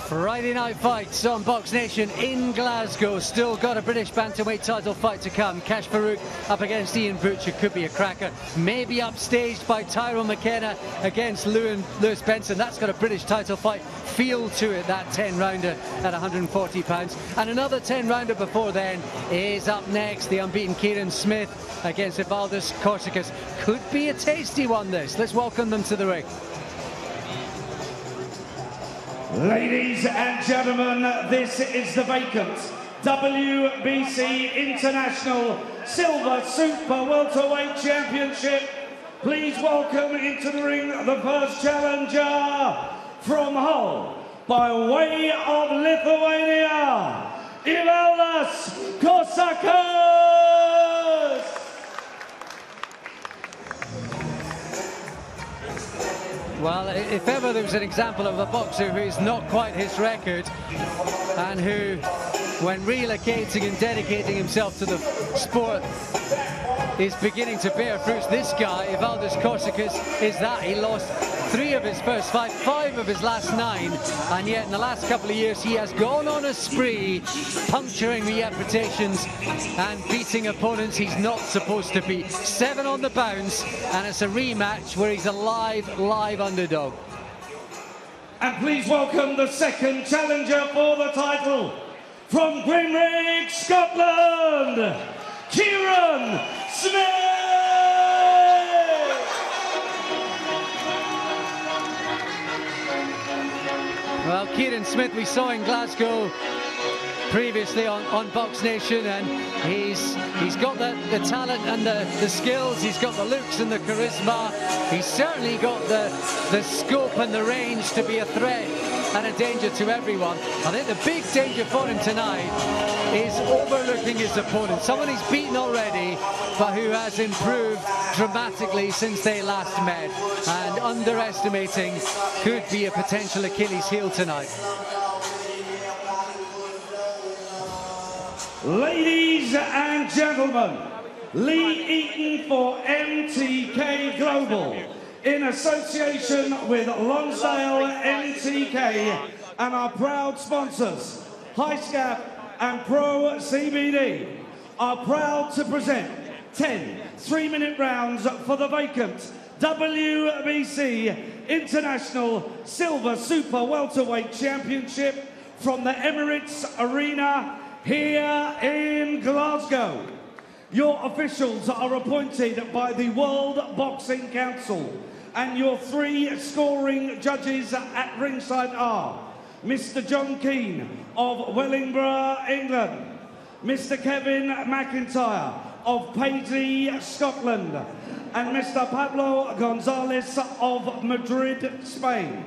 Friday night fights on Box Nation in Glasgow. Still got a British bantamweight title fight to come. Cash Farouk up against Ian Butcher, could be a cracker. Maybe upstaged by Tyrone McKenna against Lewis Benson. That's got a British title fight feel to it, that 10-rounder at 140 pounds. And another 10-rounder before then is up next. The unbeaten Kieran Smith against Evaldas Korsakas. Could be a tasty one, this. Let's welcome them to the ring. Ladies and gentlemen, this is the vacant WBC International Silver Super Welterweight Championship. Please welcome into the ring the first challenger from Hull, by way of Lithuania, Evaldas Korsakas. Well, if ever there was an example of a boxer who is not quite his record and who, when relocating and dedicating himself to the sport, is beginning to bear fruits, this guy, Evaldas Korsakas, is that. He lost 3 of his first 5 of his last 9, and yet in the last couple of years he has gone on a spree, puncturing the reputations and beating opponents he's not supposed to beat. 7 on the bounce, and it's a rematch where he's a live underdog. And please welcome the second challenger for the title, from Grimrig, Scotland, Kieran Smith! Well, Kieran Smith we saw in Glasgow previously on Box Nation, and he's got the talent and the skills, he's got the looks and the charisma, he's certainly got the scope and the range to be a threat and a danger to everyone. I think the big danger for him tonight is overlooking his opponent, someone he's beaten already but who has improved dramatically since they last met, and underestimating could be a potential Achilles heel tonight. Ladies and gentlemen, Lee Eaton for MTK Global, in association with Lonsdale MTK and our proud sponsors, Highscap and Pro CBD, are proud to present 10 3-minute rounds for the vacant WBC International Silver Super Welterweight Championship from the Emirates Arena here in Glasgow. Your officials are appointed by the World Boxing Council, and your 3 scoring judges at ringside are Mr. John Keane of Wellingborough, England, Mr. Kevin McIntyre of Paisley, Scotland, and Mr. Pablo Gonzalez of Madrid, Spain.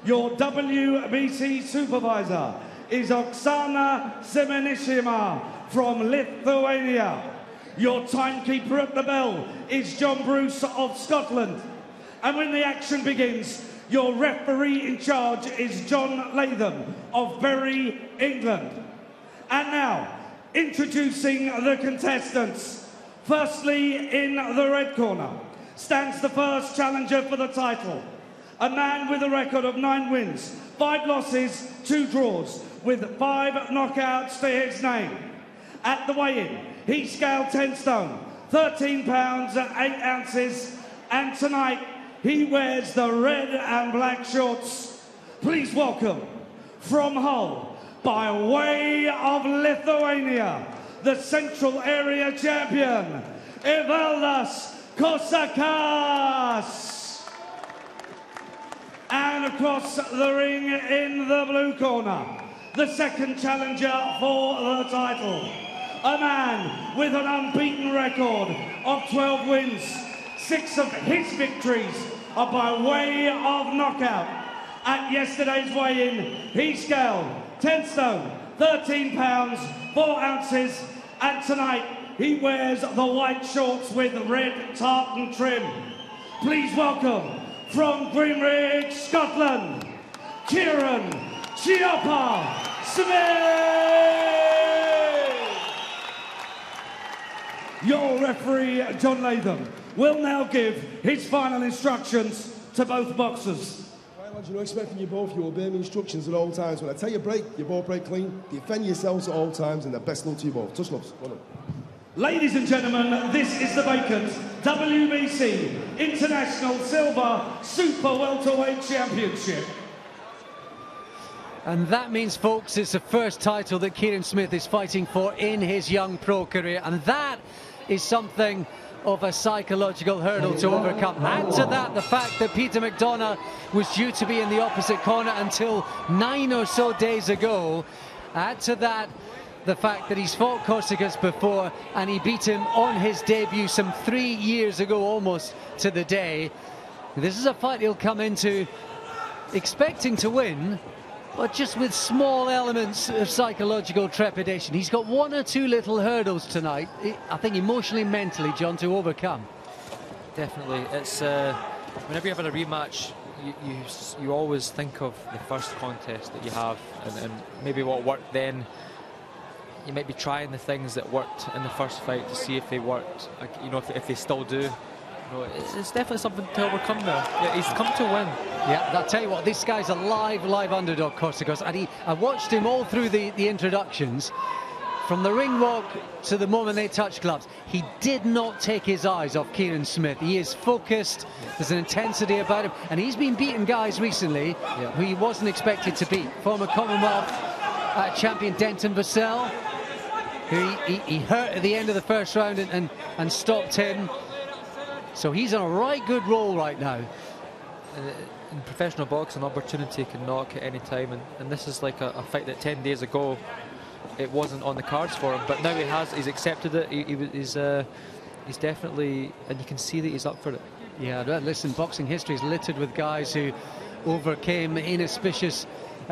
Your WBC supervisor is Oksana Semenishima from Lithuania. Your timekeeper at the bell is John Bruce of Scotland. And when the action begins, your referee in charge is John Latham of Bury, England. And now, introducing the contestants. Firstly, in the red corner, stands the first challenger for the title. A man with a record of 9 wins, 5 losses, 2 draws, with 5 knockouts to his name. At the weigh-in, he scaled 10 stone, 13 pounds, 8 ounces, and tonight he wears the red and black shorts. Please welcome, from Hull, by way of Lithuania, the Central Area Champion, Evaldas Korsakas. And across the ring in the blue corner, the second challenger for the title. A man with an unbeaten record of 12 wins. 6 of his victories are by way of knockout. At yesterday's weigh-in, he scaled 10 stone, 13 pounds, 4 ounces, and tonight he wears the white shorts with red tartan trim. Please welcome, from Grimrig, Scotland, Kieran Smith! Your referee, John Latham, will now give his final instructions to both boxers. Well, Lads, you know, expecting you both, you obey my instructions at all times. When I tell you break, you both break clean. Defend yourselves at all times, and the best luck to you both. Touch gloves. Well done. Ladies and gentlemen, this is the vacant WBC International Silver Super Welterweight Championship. And that means, folks, it's the first title that Kieran Smith is fighting for in his young pro career. And that is something of a psychological hurdle to overcome. Add to that the fact that Peter McDonough was due to be in the opposite corner until 9 or so days ago. Add to that the fact that he's fought Korsakas before and he beat him on his debut some 3 years ago, almost to the day. This is a fight he'll come into expecting to win, but just with small elements of psychological trepidation. He's got 1 or 2 little hurdles tonight, I think emotionally, mentally, John, to overcome. Definitely. It's whenever you have a rematch, you always think of the first contest that you have, and maybe what worked then. You might be trying the things that worked in the first fight to see if they worked, you know, if they still do. You know, it's definitely something to overcome there. Yeah, he's come to win. Yeah, I'll tell you what, this guy's a live underdog, Korsakas, and I watched him all through the introductions. From the ring walk to the moment they touched gloves, he did not take his eyes off Kieran Smith. He is focused, there's an intensity about him, and he's been beating guys recently who he wasn't expected to beat. Former Commonwealth champion Denton Vassell, who he hurt at the end of the first round and stopped him. So he's on a right good roll right now. In professional boxing, opportunity can knock at any time, and this is like a fight that 10 days ago it wasn't on the cards for him, but now he's accepted it. He's definitely, and you can see that he's up for it. Yeah, listen, boxing history is littered with guys who overcame inauspicious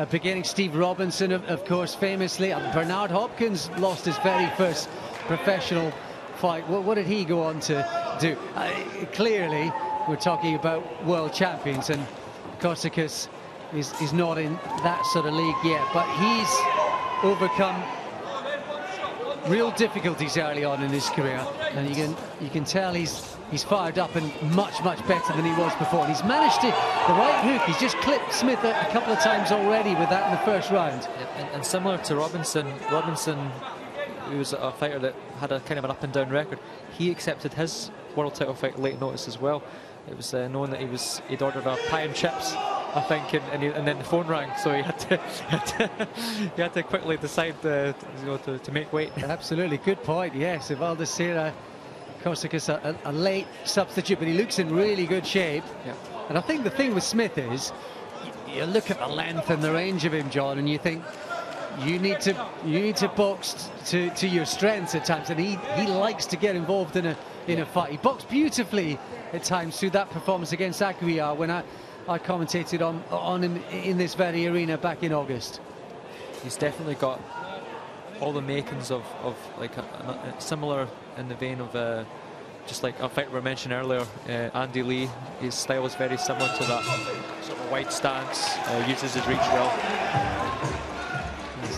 beginning. Steve Robinson, of course, famously. Bernard Hopkins lost his very first professional fight. What did he go on to do? Clearly, we're talking about world champions, and Korsakas is not in that sort of league yet, but he's overcome real difficulties early on in his career, and you can tell he's fired up and much better than he was before. And he's managed to, the right hook, he's just clipped Smith a couple of times already with that in the first round. And similar to Robinson, who was a fighter that had a kind of an up and down record, he accepted his world title fight late notice as well. It was known that he'd ordered a pie and chips, I think, and then the phone rang, so he had to quickly decide to make weight. Absolutely, good point. Yes, Evaldas here, Korsakas a late substitute, but he looks in really good shape. Yeah. And I think the thing with Smith is, you look at the length and the range of him, John, and you think you need to box to your strengths at times, and he likes to get involved in a fight. He boxed beautifully at times through that performance against Aguiar when I commentated on him in this very arena back in August. He's definitely got all the makings of like a similar in the vein of just like a fighter we mentioned earlier, Andy Lee. His style is very similar to that sort of wide stance, uses his reach well.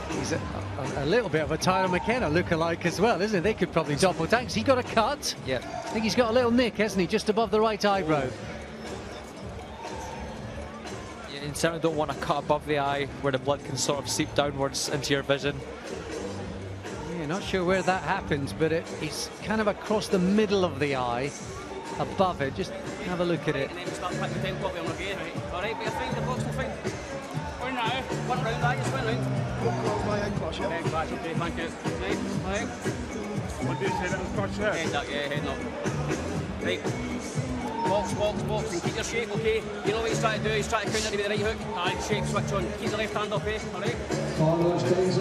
He's a little bit of a Tyler McKenna look-alike as well, isn't he? They could probably doppel tanks. He got a cut. Yeah. I think he's got a little nick, hasn't he, just above the right eyebrow. You certainly don't want to cut above the eye where the blood can sort of seep downwards into your vision. Yeah, not sure where that happens, but it's kind of across the middle of the eye, above it. Just have a look at it. And then we start picking the tempo up on the game. All right, but you're fine, the box will fine. One now. One round, that is one round. My head clash, yeah? Head clash, okay, thank you. Right, all right. What do you say that was clutch there? Head up, yeah, head up. Right. Box, and keep your shape, okay? You know what he's trying to do, he's trying to counter you with the right hook. Aye, shape, switch on. Keep the left hand up, eh? All right?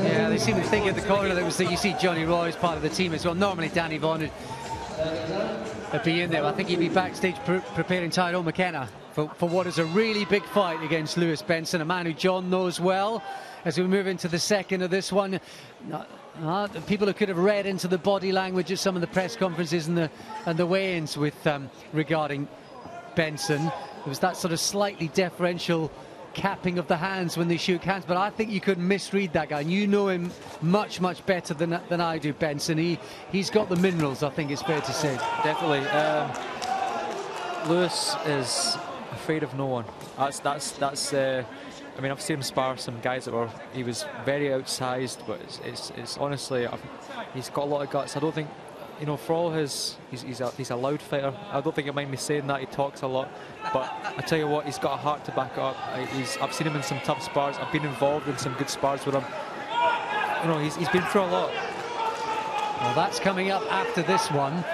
Yeah, they seem to think at the corner that was you see Johnny Roy as part of the team as well. Normally Danny Vaughan would be in there. I think he'd be backstage preparing Tyrone McKenna for what is a really big fight against Lewis Benson, a man who John knows well. As we move into the second of this one, people who could have read into the body language at some of the press conferences and the weigh-ins with regarding Benson, it was that sort of slightly deferential capping of the hands when they shook hands, but I think you could misread that guy, and you know him much better than I do, Benson. He's got the minerals, I think it's fair to say. Definitely. Lewis is afraid of no one. That's. I mean, I've seen him spar some guys that he was very outsized, but it's honestly, he's got a lot of guts. I don't think, you know, for all he's a loud fighter. I don't think you mind me saying that. He talks a lot, but I tell you what, he's got a heart to back it up. I've seen him in some tough spars. I've been involved in some good spars with him. You know, he's been through a lot. Well, that's coming up after this one.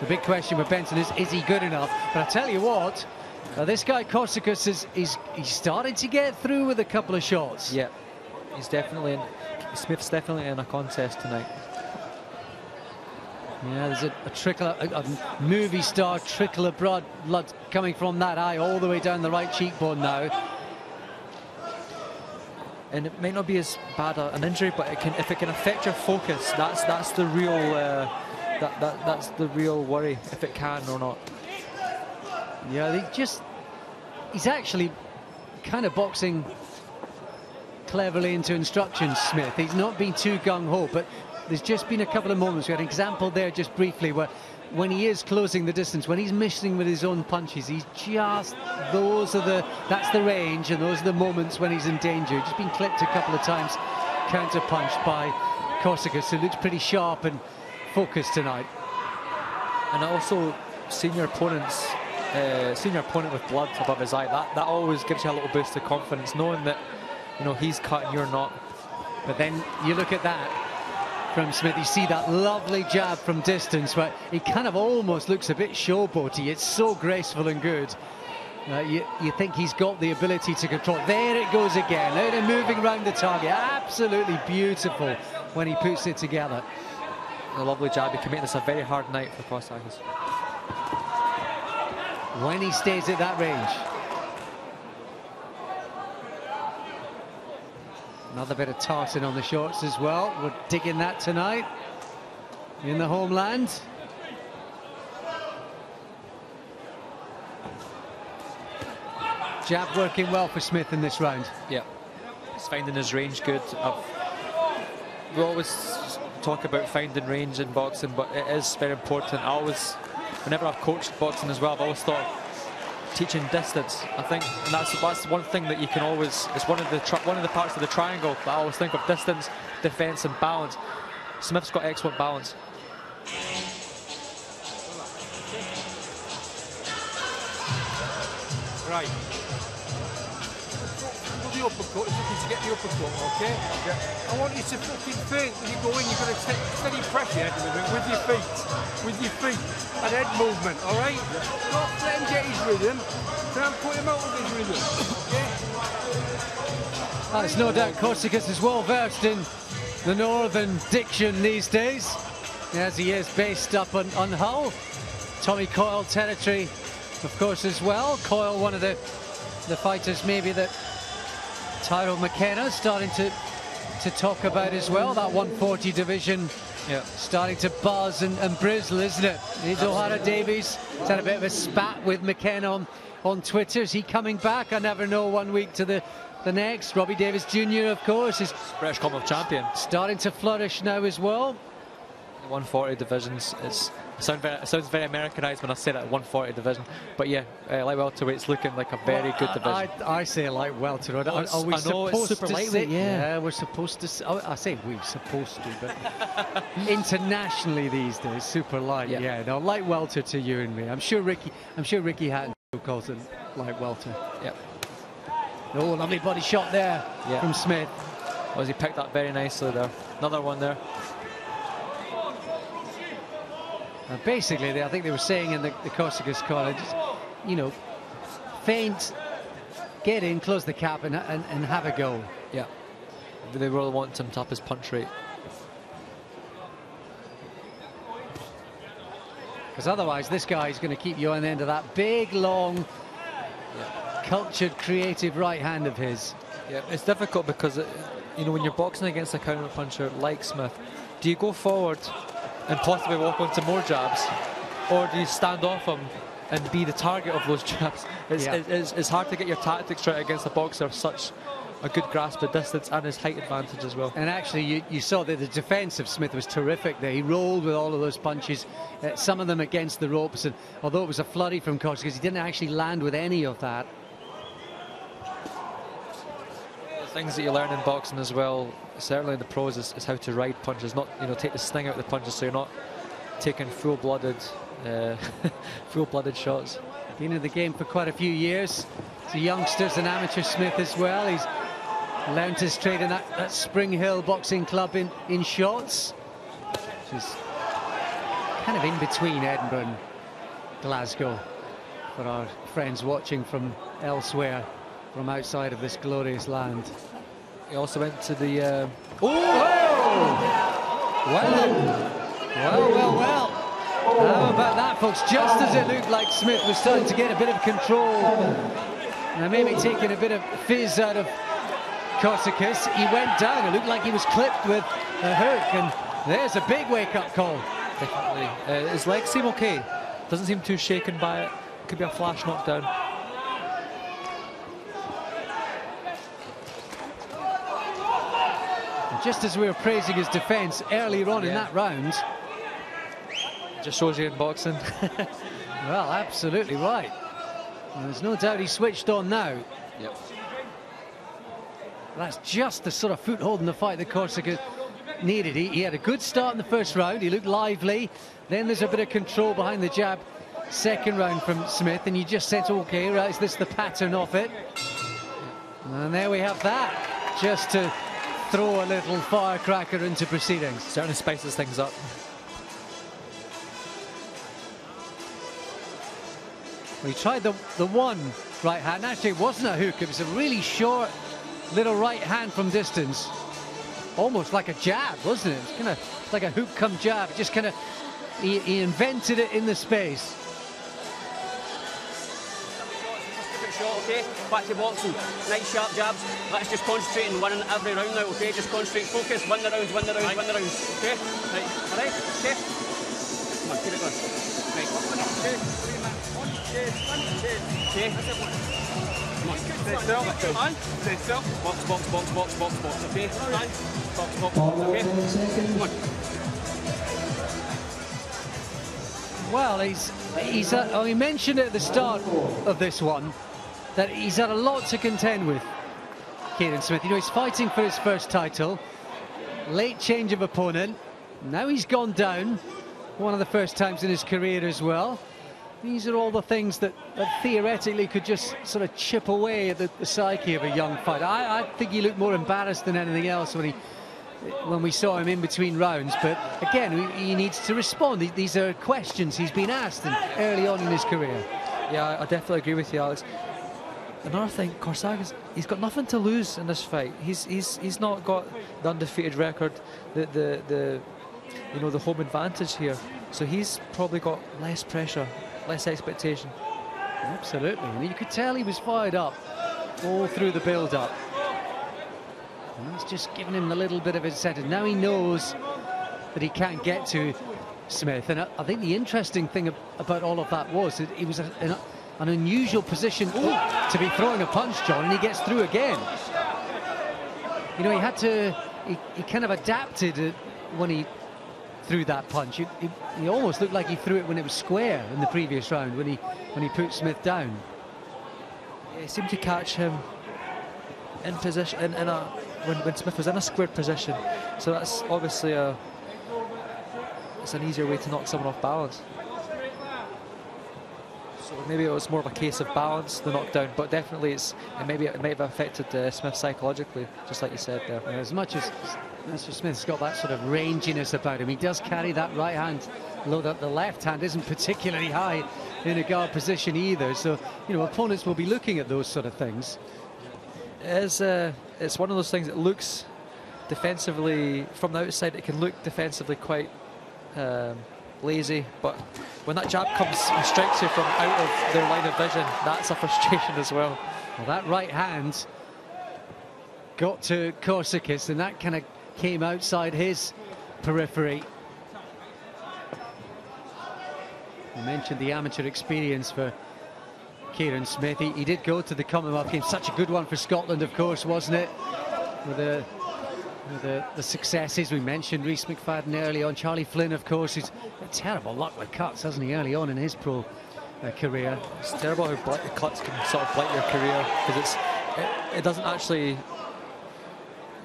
The big question with Benson is he good enough? But I tell you what, this guy Korsakas he's starting to get through with a couple of shots. Yeah, Smith's definitely in a contest tonight. Yeah, there's a trickle, a movie star trickle of blood coming from that eye all the way down the right cheekbone now. And it might not be as bad an injury, but if it can affect your focus, that's the real that's the real worry, if it can or not. Yeah, he's actually kind of boxing cleverly into instructions, Smith. He's not been too gung-ho, but there's just been a couple of moments. We had an example there just briefly where when he is closing the distance, when he's missing with his own punches, that's the range, and those are the moments when he's in danger. Just been clipped a couple of times, counter-punched by Korsakas, who looks pretty sharp and focused tonight. And also, senior opponent with blood above his eye, that always gives you a little boost of confidence, knowing that, you know, he's cut and you're not. But then you look at that from Smith, you see that lovely jab from distance where he kind of almost looks a bit showboaty. It's so graceful and good. You think he's got the ability to control. There it goes again, out and moving around the target. Absolutely beautiful when he puts it together. A lovely jab. He can make this a very hard night for Korsakas. When he stays at that range. Another bit of tartan on the shorts as well. We're digging that tonight in the homeland. Jab working well for Smith in this round. Yeah, he's finding his range good. We always talk about finding range in boxing, but it is very important. Whenever I've coached boxing as well, I've always thought teaching distance. I think and that's one thing that you can always. It's one of the parts of the triangle that I always think of: distance, defense, and balance. Smith's got excellent balance. Right. The uppercut is looking to get the uppercut, okay? Yeah. I want you to fucking think when you go in, you're going to take steady pressure with your feet and head movement, all right? Yeah. Don't let him get his rhythm, try and put him out of his rhythm, okay? There's no doubt Korsakas is well versed in the northern diction these days, as he is based up on Hull. Tommy Coyle territory, of course, as well. Coyle, one of the fighters maybe that Tyrone McKenna starting to talk about as well. That 140 division, yeah, starting to buzz and brizzle, isn't it? Here's O'Hara Davies. He's had a bit of a spat with McKenna on Twitter. Is he coming back? I never know, one week to the next. Robbie Davis Jr., of course, is fresh Commonwealth champion, starting to flourish now as well. The 140 divisions, it sounds very Americanized when I say that, 140 division, but yeah, light welterweight's looking like a very good division. I say light welterweight. Are we supposed to say? Yeah, we're supposed to. I say we're supposed to, but internationally these days, super light. Yeah, no, light welter to you and me. I'm sure Ricky Hatton calls it light welter. Yeah. Oh, lovely body shot there from Smith. Well, he picked that very nicely there. Another one there. Basically, I think they were saying in the Korsakas college, you know, feint, get in, close the cap, and have a go. Yeah, they really want him to up his punch rate. Because otherwise, this guy is going to keep you on the end of that big, long, cultured, creative right hand of his. Yeah, it's difficult because, you know, when you're boxing against a counter puncher like Smith, do you go forward and possibly walk onto more jabs, or do you stand off him and be the target of those jabs? It's hard to get your tactics right against a boxer of such a good grasp of distance and his height advantage as well. And actually, you saw that the defence of Smith was terrific there. He rolled with all of those punches, some of them against the ropes, and although it was a flurry from Korsakas, he didn't actually land with any of that. The things that you learn in boxing as well, certainly in the pros, is how to ride punches, not, you know, take the sting out of the punches, so you're not taking full-blooded full-blooded shots. Been in the game for quite a few years. He's a youngster's an amateur Smith as well. He's learned his trade in that Spring Hill Boxing Club in Shorts, which is kind of in between Edinburgh and Glasgow for our friends watching from elsewhere, from outside of this glorious land. He also went to the Well. How about that, folks? Just as it looked like Smith was starting to get a bit of control and maybe taking a bit of fizz out of Korsakas, he went down. It looked like he was clipped with a hook, and there's a big wake-up call. Definitely. His legs seem okay. Doesn't seem too shaken by it. Could be a flash knockdown. Just as we were praising his defence earlier on in that round. Just shows you in boxing. Well, absolutely right. And there's no doubt he switched on now. Yep. That's just the sort of foothold in the fight that Korsakas needed. He had a good start in the first round. He looked lively. Then there's a bit of control behind the jab. Second round from Smith, and you just said, okay, right, is this the pattern of it? And there we have that, just to throw a little firecracker into proceedings. Certainly spices things up. Well, he tried the one right hand. Actually, it wasn't a hook. It was a really short little right hand from distance. Almost like a jab, wasn't it? It was kind of like a hook come jab. It just kind of, he invented it in the space. Shot, okay? Back to boxing. Nice sharp jabs. Let's just concentrate on winning every round now, okay? Just concentrate, focus, win the rounds, win the rounds, win the rounds. Okay? Right. Alright? Okay? Come on, keep it going. Right. Okay. 3 minutes. One chase, okay? Come on. Stay still. Stay still. Box, box, box, box, box, box, okay? Box, box, okay? Come on. Well, he mentioned at the start of this one that he's had a lot to contend with, Kieran Smith. You know, he's fighting for his first title. Late change of opponent. Now he's gone down. One of the first times in his career as well. These are all the things that theoretically could just sort of chip away at the psyche of a young fighter. I think he looked more embarrassed than anything else when we saw him in between rounds, but again, he needs to respond. These are questions he's been asked early on in his career. Yeah, I definitely agree with you, Alex. Another thing, Korsakas, he's got nothing to lose in this fight. He's not got the undefeated record, the home advantage here. So he's probably got less pressure, less expectation. Absolutely, and you could tell he was fired up all through the build-up. And that's just given him a little bit of incentive. Now he knows that he can't get to Smith. And I think the interesting thing about all of that was that he was an unusual position to be throwing a punch, John, and he gets through again. You know, he kind of adapted when he threw that punch. He almost looked like he threw it when it was square in the previous round, when he put Smith down. Yeah, he seemed to catch him in position, when Smith was in a squared position. So that's obviously it's an easier way to knock someone off balance. So maybe it was more of a case of balance, the knockdown, but definitely it may have affected Smith psychologically, just like you said there. Yeah, as much as Mr. Smith's got that sort of ranginess about him, he does carry that right hand, although the left hand isn't particularly high in a guard position either. So, you know, opponents will be looking at those sort of things. It's one of those things that looks defensively, from the outside, it can look defensively quite lazy, but when that jab comes and strikes you from out of their line of vision, that's a frustration as well. Well, that right hand got to Korsakas, and that kind of came outside his periphery. You mentioned the amateur experience for Kieran Smith. He did go to the Commonwealth Games. Such a good one for Scotland, of course, wasn't it? With the successes we mentioned, Rhys McFadden early on, Charlie Flynn, of course, who's got terrible luck with cuts, hasn't he, early on in his pro career. It's terrible how cuts can sort of blight your career, because it doesn't actually,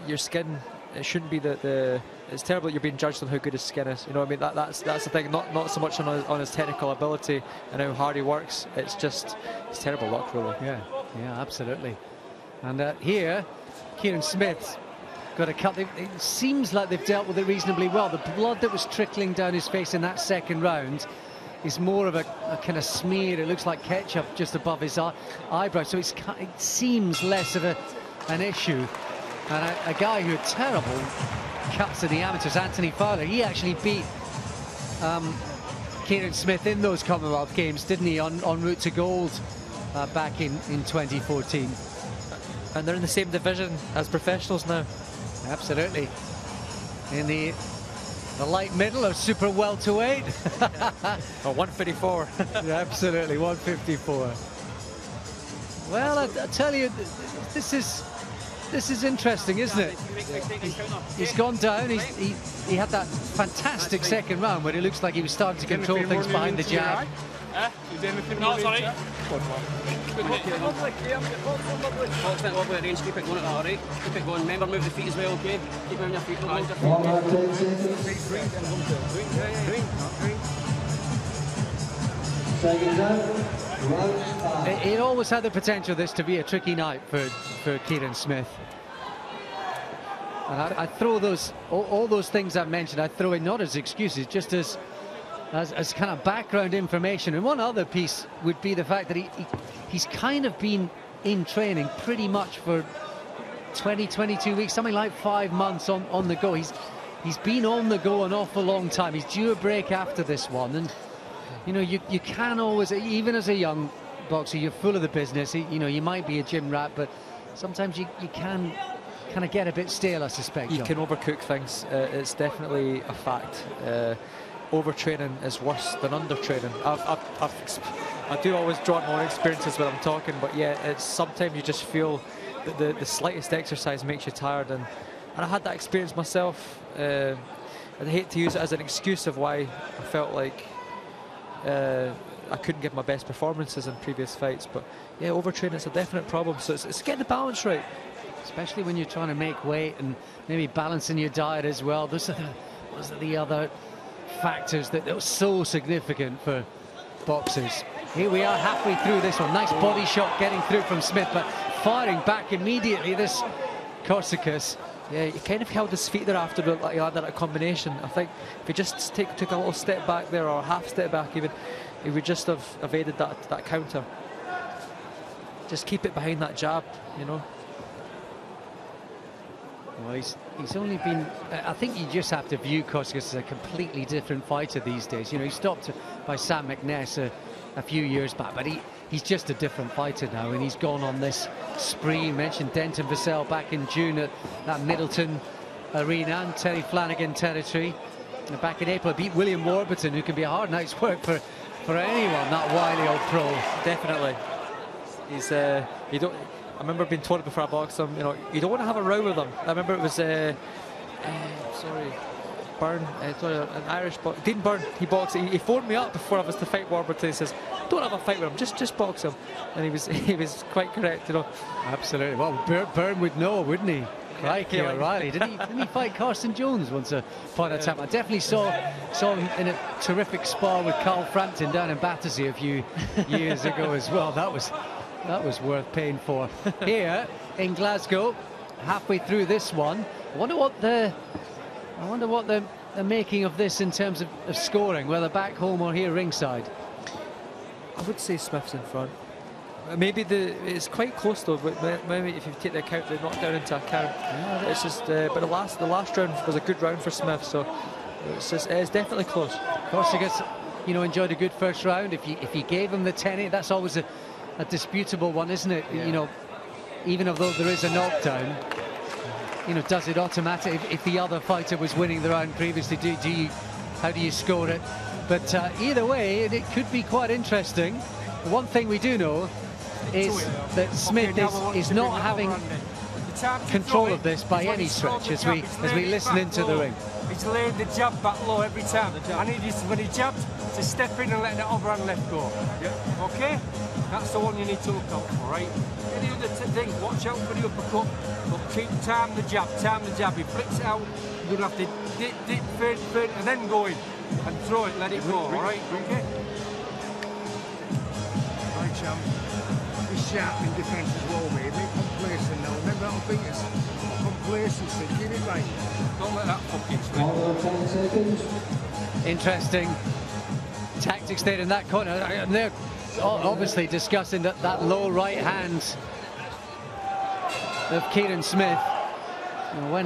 your skin, it shouldn't be it's terrible that you're being judged on how good his skin is. You know what I mean? That's the thing. Not so much on his technical ability and how hard he works. It's terrible luck, really. Yeah, absolutely. And here, Kieran Smith got a cut. It seems like they've dealt with it reasonably well. The blood that was trickling down his face in that second round is more of a kind of smear. It looks like ketchup just above his eyebrow. So it seems less of an issue. And a guy who had terrible cuts in the amateurs, Anthony Fowler, he actually beat Kieran Smith in those Commonwealth Games, didn't he, en route to gold back in 2014. And they're in the same division as professionals now. Absolutely. In the light middle of super welterweight. 154. Yeah, absolutely, 154. Well, I tell you, this is interesting, isn't it? He's gone down. He had that fantastic second round where it looks like he was starting to control things behind the jab. No, sorry. Lovely range, keep it going at that, alright? Keep it going. Remember, move the feet as well, okay? Keep moving your feet. It always had the potential this to be a tricky night for Kieran Smith. And I throw all those things I've mentioned, I throw in not as excuses, just as kind of background information. And one other piece would be the fact that he's kind of been in training pretty much for 22 weeks, something like 5 months on the go. He's been on the go an awful long time. He's due a break after this one, and you know, you can always, even as a young boxer, you're full of the business. You know, you might be a gym rat, but sometimes you can kind of get a bit stale, I suspect. You can overcook things. It's definitely a fact. Overtraining is worse than undertraining. I do always draw on my own experiences when I'm talking, but yeah, it's sometimes you just feel that the slightest exercise makes you tired, and I had that experience myself. I'd hate to use it as an excuse of why I felt like I couldn't give my best performances in previous fights, but yeah, overtraining is a definite problem. So it's getting the balance right, especially when you're trying to make weight and maybe balancing your diet as well. Those are the other factors that are so significant for boxers. Here we are halfway through this one. Nice body shot getting through from Smith, but firing back immediately, this Korsakas. Yeah, he kind of held his feet there after he had that combination. I think if he just took a little step back there, or a half step back even, he would just have evaded that counter. Just keep it behind that jab, you know. Well, he's only been, I think you just have to view Korsakas as a completely different fighter these days. You know, he stopped by Sam McNess a few years back, but he's just a different fighter now, and he's gone on this spree. You mentioned Denton Vassell back in June at that Middleton arena and Terry Flanagan territory. And back in April, beat William Warburton, who can be a hard night's work for anyone, that wily old pro. Definitely. He's I remember being told before I boxed him, you know, you don't want to have a row with him. I remember it was Byrne, an Irish boxer, Dean Byrne. He boxed. He phoned me up before I was to fight Warburton. He says, "Don't have a fight with him. Just box him." And he was quite correct, you know. Absolutely. Well, Byrne would know, wouldn't he? Crikey, O'Reilly. Didn't he fight Carson Jones once upon a time? I definitely saw him in a terrific spar with Carl Frampton down in Battersea a few years ago as well. That was worth paying for. Here in Glasgow, halfway through this one, I wonder what they're making of this in terms of scoring, whether back home or here ringside. I would say Smith's in front. Maybe it's quite close though, but maybe if you take the account, they're not down into account. Yeah, it's just, but the last round was a good round for Smith, so it's definitely close. Korsakas, you know, enjoyed a good first round. If you gave him the 10-8, that's always a disputable one, isn't it? Yeah. You know, even although there is a knockdown, you know, does it automatic? If the other fighter was winning the round previously, how do you score it? But either way, it could be quite interesting. one thing we do know is that Smith is not having control of this by any stretch as we listen into the ring. He's laid the jab back low every time. I need you, when he jabs, to step in and let the overhand left go. Yeah. Okay? That's the one you need to look out for, right? Any other thing, watch out for the uppercut, but keep time the jab. He flicks it out, you're going to have to dip, fade, and then go in. And throw it, let it go, alright? Okay? Right, champ. Be sharp in defence as well, mate. Be complacent now. Remember that'll beat us. Complacency, get it right. Don't let that fucking swing. Interesting tactics there in that corner. And they're obviously discussing that low right hand of Kieran Smith. And when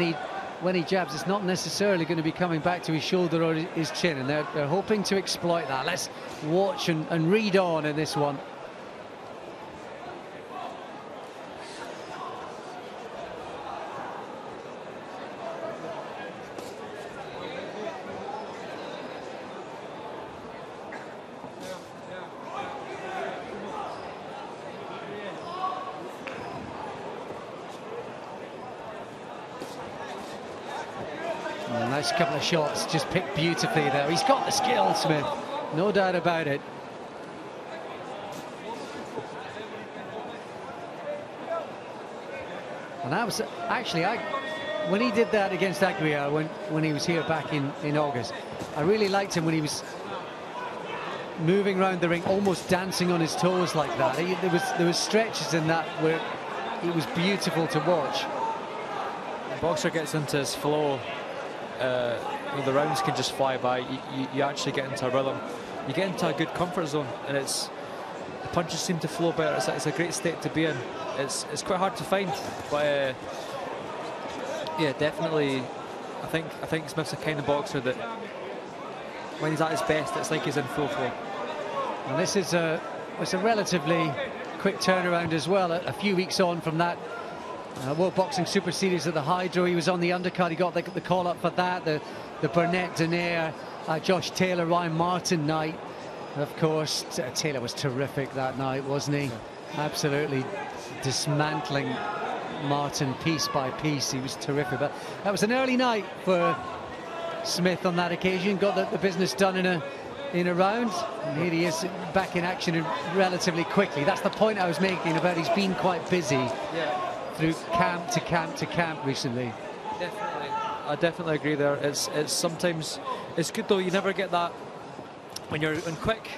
he jabs, it's not necessarily going to be coming back to his shoulder or his chin, and they're hoping to exploit that. Let's watch and read on in this one. A nice couple of shots, just picked beautifully there. He's got the skill, Smith, no doubt about it. And that was actually, when he did that against Aguiar, when he was here back in August, I really liked him when he was moving around the ring, almost dancing on his toes like that. There was stretches in that where it was beautiful to watch. The boxer gets into his flow. The rounds can just fly by. You actually get into a rhythm. You get into a good comfort zone, and the punches seem to flow better. It's a great state to be in. It's quite hard to find, but yeah, definitely. I think Smith's the kind of boxer that when he's at his best, it's like he's in full flow. And this is it's a relatively quick turnaround as well. A few weeks on from that World Boxing Super Series at the Hydro, he was on the undercard. He got the call up for that. The Burnett Donaire, Josh Taylor, Ryan Martin night. Of course, Taylor was terrific that night, wasn't he? Absolutely dismantling Martin piece by piece. He was terrific. But that was an early night for Smith on that occasion. Got the business done in a round. And here he is back in action relatively quickly. That's the point I was making about he's been quite busy through camp to camp to camp recently. Definitely, I definitely agree there. It's sometimes it's good though. You never get that when you're in quick.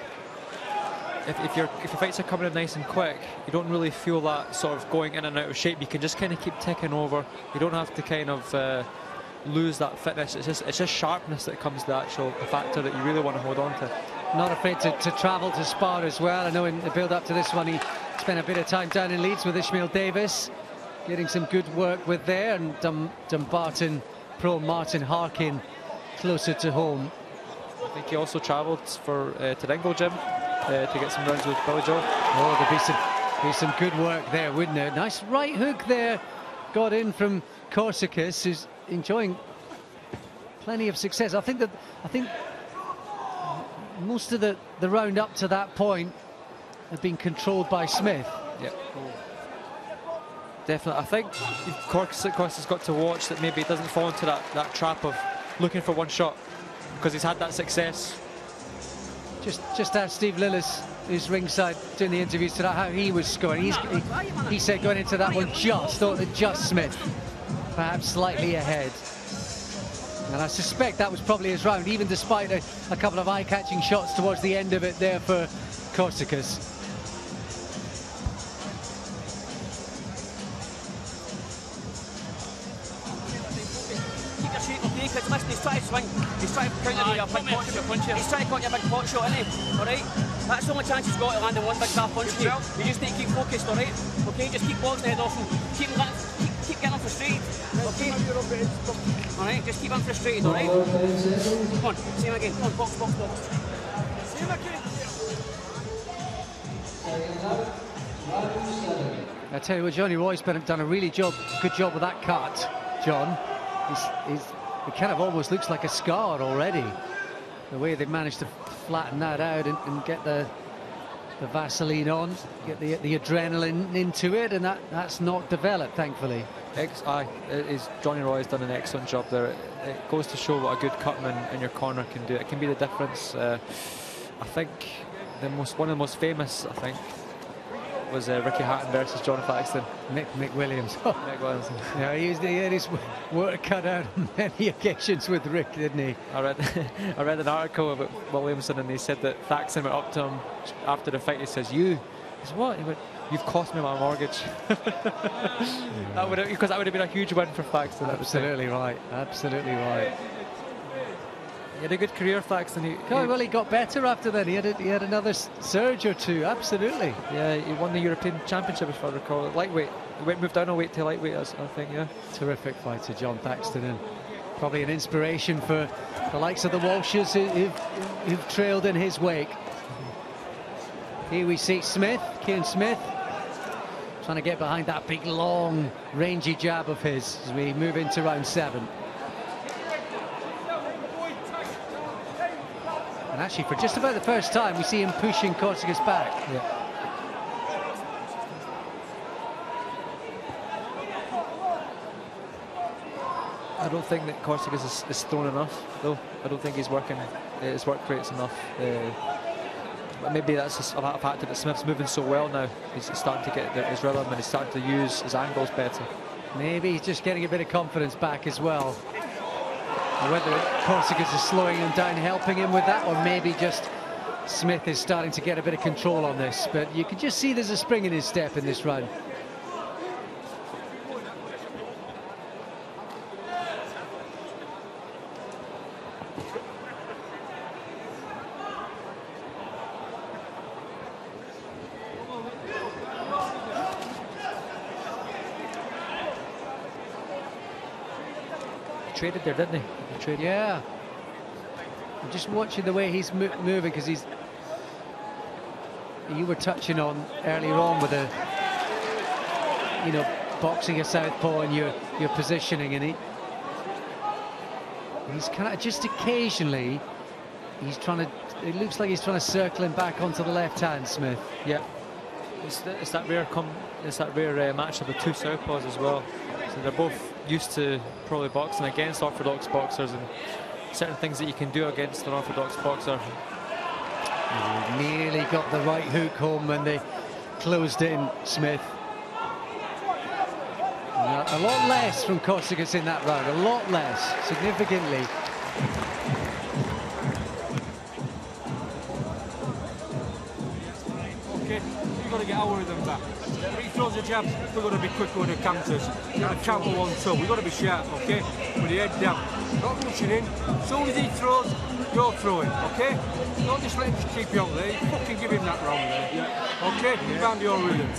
If your fights are coming in nice and quick, you don't really feel that sort of going in and out of shape. You can just kind of keep ticking over. You don't have to kind of lose that fitness. It's just sharpness that comes the actual factor that you really want to hold on to. Not afraid to travel to spar as well. I know in the build up to this one he spent a bit of time down in Leeds with Ishmael Davis, getting some good work with there, and Dumbarton pro Martin Harkin closer to home. I think he also travelled to Dingle Gym to get some rounds with Billy Joe. Oh, there'd be some good work there, wouldn't there? Nice right hook there, got in from Korsakas, who's enjoying plenty of success. I think most of the round up to that point had been controlled by Smith. Yeah. Definitely. I think Korsakas has got to watch that maybe he doesn't fall into that trap of looking for one shot, because he's had that success. Just ask Steve Lillis, who's ringside doing the interviews today, how he was scoring. He said going into that one thought that just Smith, perhaps slightly ahead. And I suspect that was probably his round, even despite a couple of eye-catching shots towards the end of it there for Korsakas. Listen, he's trying to swing, he's trying to counter you a big pot shot. He's trying to cut you a big pot shot, isn't he? Alright? That's the only chance he's got to land in one big fat punch. You just need to keep focused, alright? Okay, just keep boxing the head off him. Keep getting him frustrated. Okay? Alright, just keep him frustrated, alright? Come on, see him again. Come on, box. See him again. I tell you what, Johnny Roy's done a really good job with that cut, John. It kind of almost looks like a scar already, the way they've managed to flatten that out and get the the Vaseline on, get the adrenaline into it, and that's not developed, thankfully. Johnny Roy has done an excellent job there. It goes to show what a good cutman in your corner can do. It can be the difference. I think one of the most famous, I think, was Ricky Hatton versus John Thaxton. Mick Williams. Mick Williams. Yeah, he had his work cut out on many occasions with Rick, didn't he? I read an article about Williamson, and he said that Thaxton went up to him after the fight. He says, "You," he said, "What?" He went, "You've cost me my mortgage." Because that would have been a huge win for Thaxton. Absolutely right. Absolutely right. He had a good career, Thaxton. Well, he got better after that. He had another surge or two. Absolutely. Yeah, he won the European Championship, if I recall. Lightweight. He moved down a weight to lightweight, I think. Yeah. Terrific fighter, John Thaxton, and probably an inspiration for the likes of the Walshes who've trailed in his wake. Here we see Kieran Smith, trying to get behind that big, long, rangy jab of his as we move into round 7. And actually, for just about the first time, we see him pushing Korsakas back. Yeah. I don't think that Korsakas is thrown enough, though. I don't think he's working. His work rate's enough. But maybe that's just a factor that Smith's moving so well now. He's starting to get his rhythm, and he's starting to use his angles better. Maybe he's just getting a bit of confidence back as well. Or whether Korsakas is slowing him down, helping him with that, or maybe just Smith is starting to get a bit of control on this. But you can just see there's a spring in his step in this round. Traded there, didn't he? Yeah. I'm just watching the way he's moving, because you were touching on earlier on with boxing a southpaw and your positioning, and he's kind of just occasionally he's trying to. It looks like he's trying to circle him back onto the left hand, Smith. Yeah. It's that rare match of the two southpaws as well. So they're both used to probably boxing against orthodox boxers, and certain things that you can do against an orthodox boxer. Nearly got the right hook home when they closed in, Smith. A lot less from Korsakas in that round, a lot less, significantly. Okay, you've got to get our rhythm back. When he throws a jab, we've got to be quick with the counters. We've got to counter 1-2. We've got to be sharp, okay? With the head down. Not rushing in. As soon as he throws, you're throwing, okay? Don't just let him keep you out there. You fucking give him that round there. Yeah. Okay? You found your rhythm.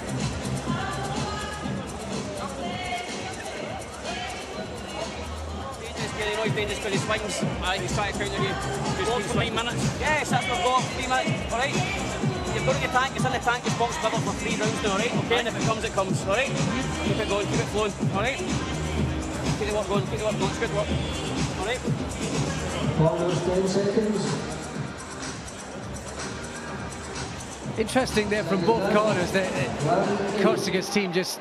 Dangerous because he swings. I think he's trying to counter you. Just 3 minutes. Yes, that's what we've got. 3 minutes. All right. You've got your tank. It's in the tank. It's box covered for 3 rounds now. All right. Okay. And if it comes, it comes. All right. Keep it going. Keep it flowing. All right. Keep the work going. Keep the work going. It's good work. All right. 10 seconds. Interesting there from both corners. The Korsakas team just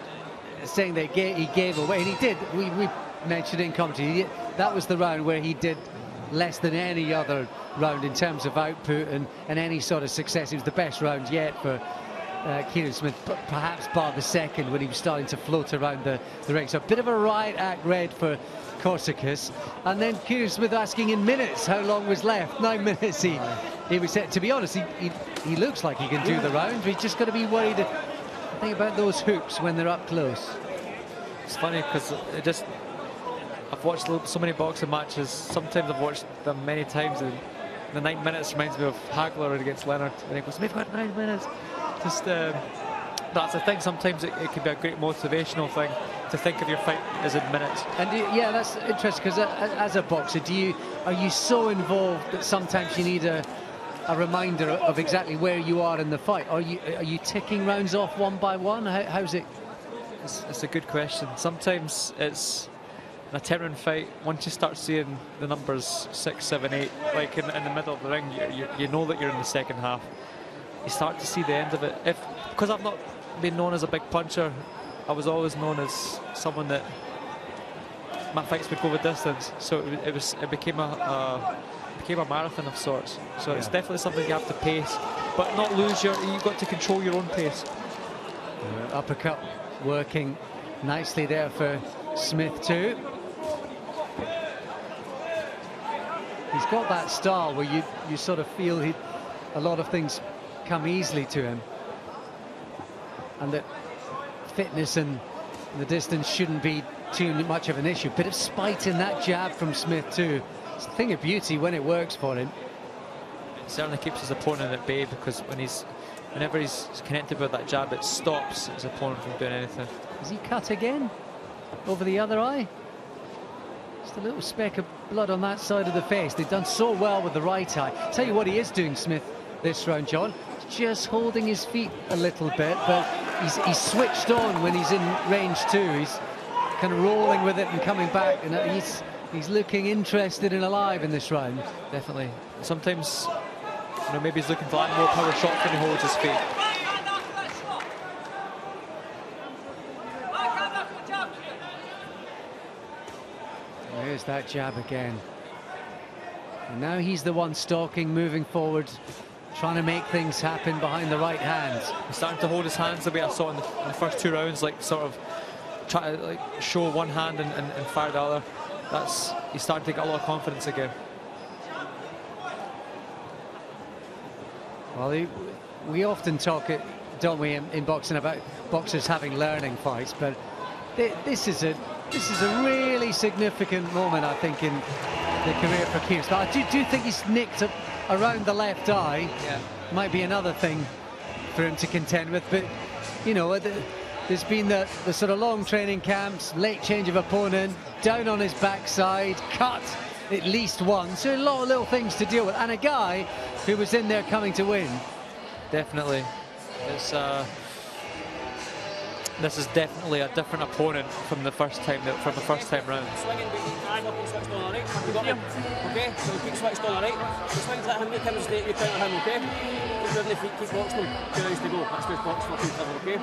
saying that he gave away, and he did. We mentioned in commentary, that was the round where he did less than any other round in terms of output and any sort of success. It was the best round yet for Kieran Smith, perhaps bar the second when he was starting to float around the ring. So a bit of a riot act red for Korsakas, and then Kieran Smith asking in minutes how long was left. 9 minutes. He was set. To be honest, he looks like he can do the round. He's just got to be worried, I think, about those hooks when they're up close. It's funny because I've watched so many boxing matches. Sometimes I've watched them many times, and the 9 minutes reminds me of Hagler against Leonard. And he goes, "We've got 9 minutes." Just that's the thing. Sometimes it can be a great motivational thing to think of your fight as in minutes. And yeah, that's interesting, because as a boxer, are you so involved that sometimes you need a reminder of exactly where you are in the fight? Are you ticking rounds off one by one? How's it? It's a good question. Sometimes it's in a 10-round fight. Once you start seeing the numbers 6, 7, 8, like in the middle of the ring, you know that you're in the second half. you start to see the end of it. Because I've not been known as a big puncher, I was always known as someone that my fights would go the distance. So it became a marathon of sorts. So it's definitely something you have to pace, but not lose you've got to control your own pace. Uppercut working nicely there for Smith too. He's got that style where you sort of feel a lot of things come easily to him, and that fitness and the distance shouldn't be too much of an issue. Bit of spite in that jab from Smith too. It's a thing of beauty when it works for him. It certainly keeps his opponent at bay, because whenever he's connected with that jab, it stops his opponent from doing anything. Is he cut again over the other eye? Just a little speck of blood on that side of the face. They've done so well with the right eye. Tell you what he is doing, Smith, this round, John. Just holding his feet a little bit, but he's switched on when he's in range too. He's kind of rolling with it and coming back, and he's looking interested and alive in this round. Definitely. Sometimes, maybe he's looking to land more power shots when he holds his feet. There's that jab again. And now he's the one stalking, moving forward, trying to make things happen behind the right hand. He's starting to hold his hands the way I saw in the first 2 rounds, like sort of try to show one hand and fire the other. He's starting to get a lot of confidence again. Well, we often talk, don't we, in boxing, about boxers having learning fights, but this is a really significant moment, I think, in the career for Kieran. But I do think he's nicked around the left eye. Yeah. Might be another thing for him to contend with, but there's been the sort of long training camps, late change of opponent, down on his backside, cut at least one, so a lot of little things to deal with, and a guy who was in there coming to win. Definitely. This is definitely a different opponent from the first time round. Swinging, but keep switched on, alright? You got me? Okay, so keep switched on, alright? So swings at him, you counter him, okay? Keep moving the feet, keep boxing him. 2 rounds to go. Let's do box fucking cover, okay?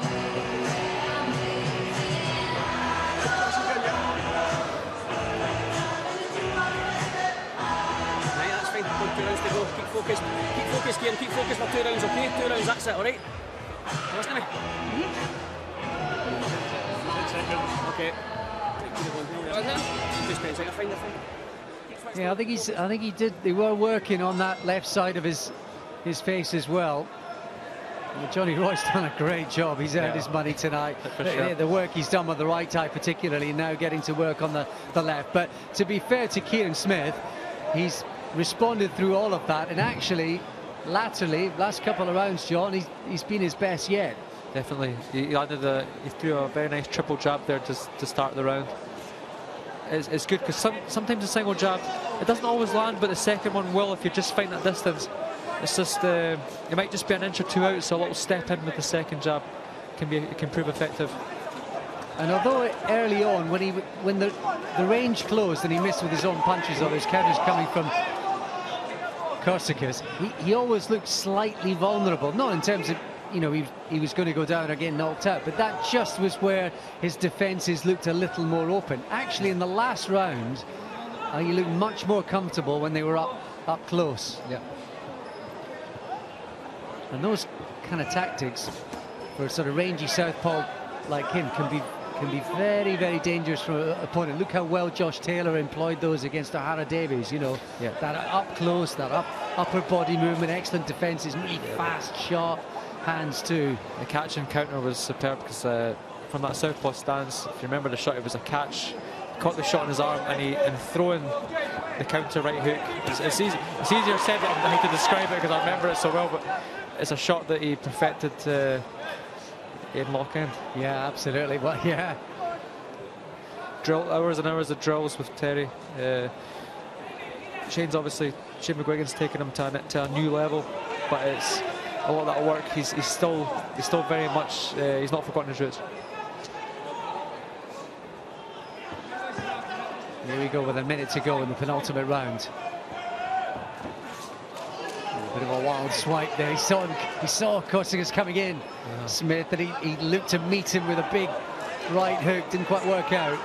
Right, that's fine. 2 rounds to go. Keep focused. Keep focused, Kieran. Keep focused for 2 rounds, okay? 2 rounds, that's it, alright? Listen to me. Okay. Yeah, I think he did. They were working on that left side of his face as well. Johnny Roy's done a great job. He's earned his money tonight. Sure. The work he's done with the right eye, particularly, now getting to work on the left. But to be fair to Kieran Smith, he's responded through all of that, and actually, latterly, last couple of rounds, John, he's been his best yet. Definitely. He threw a very nice triple jab there to start the round. It's good, because sometimes a single jab, it doesn't always land, but the second one will if you just find that distance. It's just, it might just be an inch or 2 out, so a little step in with the second jab can prove effective. And although early on, when the range closed and he missed with his own punches or those counters coming from Korsakas, he always looked slightly vulnerable, not in terms of, he was going to go down or get knocked out, but that just was where his defences looked a little more open. Actually, in the last round, he looked much more comfortable when they were up close. Yeah. And those kind of tactics for a sort of rangy southpaw like him can be very, very dangerous for an opponent. Look how well Josh Taylor employed those against O'Hara Davies. That up close, that upper body movement, excellent defences, really fast, sharp hands too. The catch and counter was superb, because from that southpaw stance, if you remember the shot, it was a catch. Caught the shot in his arm, and throwing the counter right hook. It's easier said than how to describe it, because I remember it so well, but it's a shot that he perfected in lock-in. Yeah, absolutely. Well, yeah. Hours and hours of drills with Terry. Shane McGuigan's taken him to a new level, but it's a lot of that work. He's still very much, he's not forgotten his roots. Here we go with a minute to go in the penultimate round. Bit of a wild swipe there. He saw Korsakas coming in. Smith, and he looked to meet him with a big right hook. Didn't quite work out.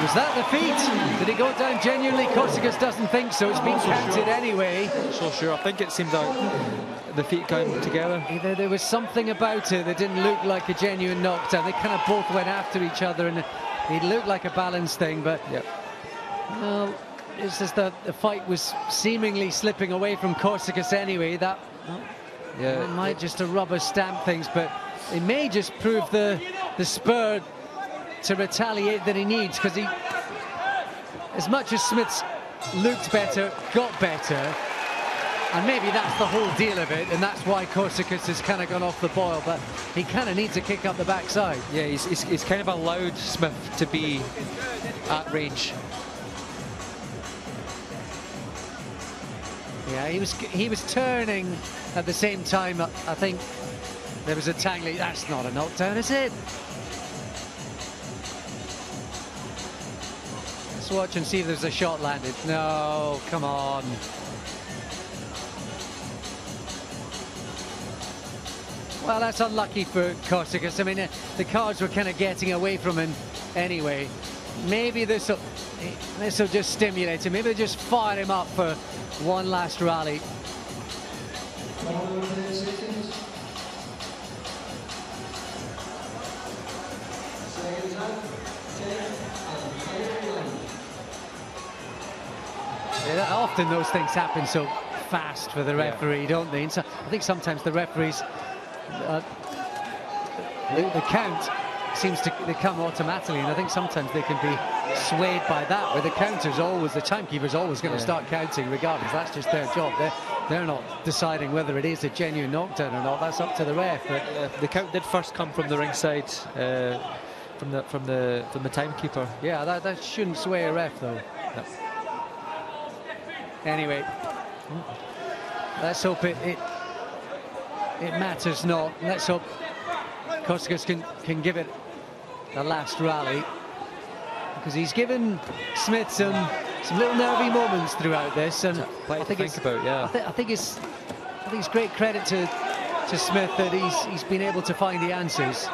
Was that the feet? Did he go down genuinely? Korsakas doesn't think so. It's been counted anyway. So sure. I think it seemed like the feet came together. Either there was something about it that didn't look like a genuine knockdown. They kind of both went after each other, and it looked like a balance thing. But well, it's just that the fight was seemingly slipping away from Korsakas anyway. That might just to rubber stamp things, but it may just prove the spur to retaliate that he needs, because he, as much as Smith's looked better, got better, and maybe that's the whole deal of it, and that's why Korsakas has kind of gone off the boil, but he kind of needs a kick up the backside. Yeah, he's kind of allowed Smith to be at range. Yeah, he was turning at the same time. I think there was a tangling. That's not a knockdown, is it? Watch and see if there's a shot landed. No, come on. Well, that's unlucky for Korsakas. I mean, the cards were kind of getting away from him anyway. Maybe this will just stimulate him. Maybe they'll just fire him up for one last rally. Yeah, often those things happen so fast for the referee, don't they? And so I think sometimes the referees, the count seems to come automatically, and I think sometimes they can be swayed by that, where the timekeeper's always going to start counting regardless. That's just their job. They're not deciding whether it is a genuine knockdown or not. That's up to the ref. But the count did first come from the ringside, from the timekeeper. Yeah, that shouldn't sway a ref though. No. Anyway, let's hope it matters not. Let's hope Korsakas can give it a last rally, because he's given Smith some little nervy moments throughout this, and I think it's great credit to Smith that he's been able to find the answers.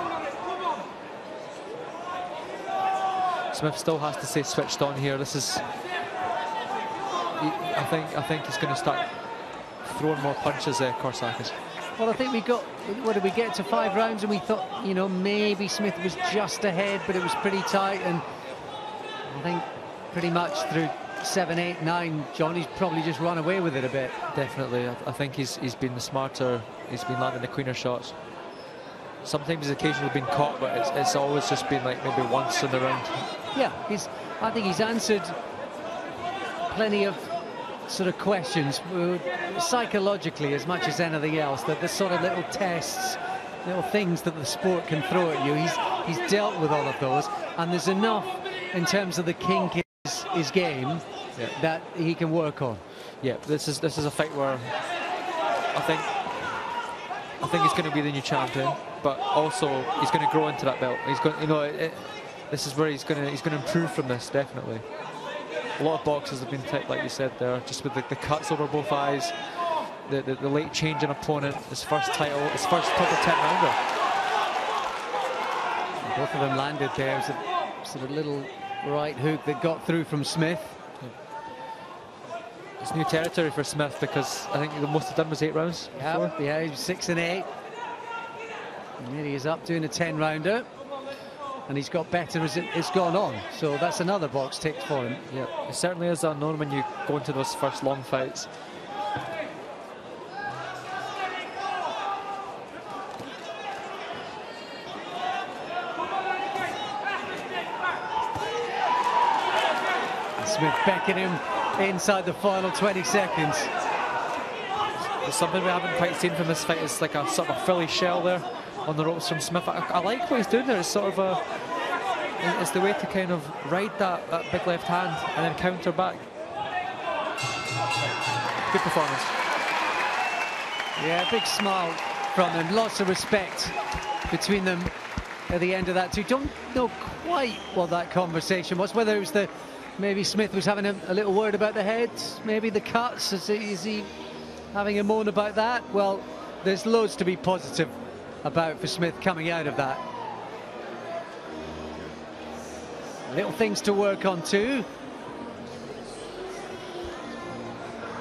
Smith still has to stay switched on here. This is. I think he's going to start throwing more punches there, Korsakas. Well, I think we got, what did we get to 5 rounds, and we thought, you know, maybe Smith was just ahead, but it was pretty tight, and I think pretty much through 7, 8, 9, John, he's probably just run away with it a bit. Definitely. I think he's been the smarter. He's been landing the cleaner shots. Sometimes he's occasionally been caught, but it's always just been like maybe once in the round. Yeah, I think he's answered plenty of sort of questions psychologically as much as anything else, that the sort of little tests, little things that the sport can throw at you, he's dealt with all of those, and there's enough in terms of the kink in his game that he can work on. Yeah, this is a fight where I think he's going to be the new champion, but also he's going to grow into that belt. He's going, you know, this is where he's going to improve from this, definitely. A lot of boxers have been tight, like you said there, just with the cuts over both eyes, the late change in opponent, his first title, his first proper 10-rounder. Both of them landed there. It was a sort of little right hook that got through from Smith. It's new territory for Smith, because I think the most he's done was 8 rounds before. Yeah, he was 6 and 8. And here he is up doing a 10-rounder. And he's got better as it's gone on, so that's another box ticked for him. Yeah, it certainly is unknown when you go into those first long fights. Smith beckoning him inside the final 20 seconds. There's something we haven't quite seen from this fight. It's like a sort of Philly shell there on the ropes from Smith. I like what he's doing there. It's sort of it's the way to kind of ride that big left hand and then counter back. Good performance. Yeah, big smile from him. Lots of respect between them at the end of that too. Don't know quite what that conversation was, whether it was maybe Smith was having a little word about the head, maybe the cuts. Is he having a moan about that? Well, there's loads to be positive about for Smith coming out of that. Little things to work on too.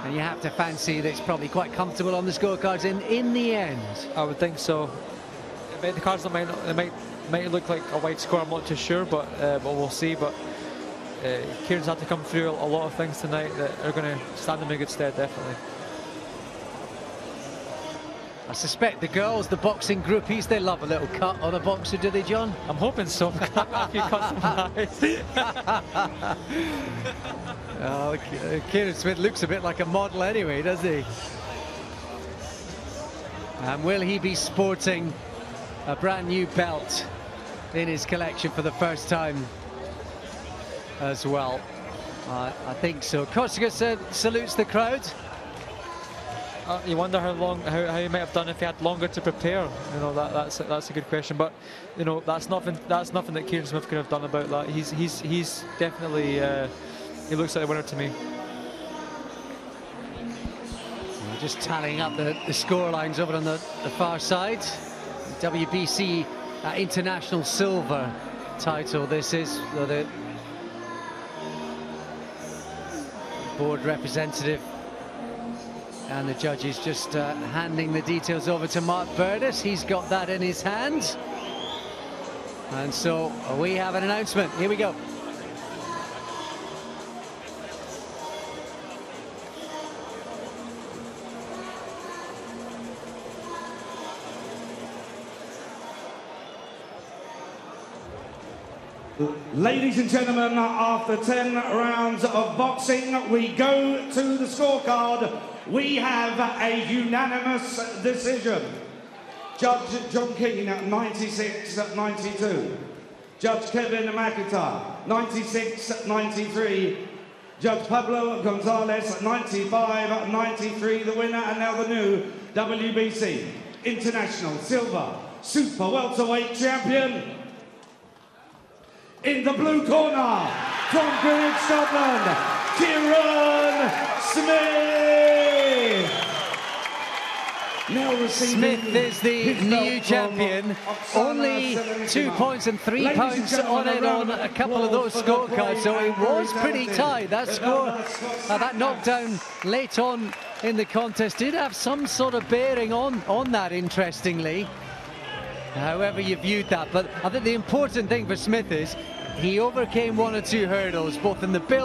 And you have to fancy that it's probably quite comfortable on the scorecards in the end. I would think so. The cards might look like a wide score, I'm not too sure, but we'll see. But Kieran's had to come through a lot of things tonight that are going to stand him in good stead, definitely. I suspect the girls, the boxing groupies, they love a little cut on a boxer, do they, John? I'm hoping so. I've got a few cuts in my eyes. Oh, Kieran Smith looks a bit like a model anyway, does he? And will he be sporting a brand new belt in his collection for the first time as well? I think so. Korsakas salutes the crowd. You wonder how he might have done if he had longer to prepare. You know, that's a good question. But you know, that's nothing that Kieran Smith could have done about that. He's definitely he looks like a winner to me. We're just tallying up the score lines over on the far side. WBC International Silver title. This is the board representative. And the judge is just handing the details over to Mark Evaldas. He's got that in his hand. And so we have an announcement. Here we go. Ladies and gentlemen, after 10 rounds of boxing, we go to the scorecard. We have a unanimous decision. Judge John Keane, 96-92. Judge Kevin McIntyre, 96-93. Judge Pablo Gonzalez, 95-93. The winner, and now the new WBC International Silver Super Welterweight Champion. In the blue corner, from Greenwich, Scotland, Kieran Smith. Now Smith is the new champion. Only 2 points and 3 pounds on it on a couple of those scorecards, so it was pretty tight. That score, that knockdown late on in the contest did have some sort of bearing on that, interestingly. However you viewed that, but I think the important thing for Smith is he overcame 1 or 2 hurdles, both in the build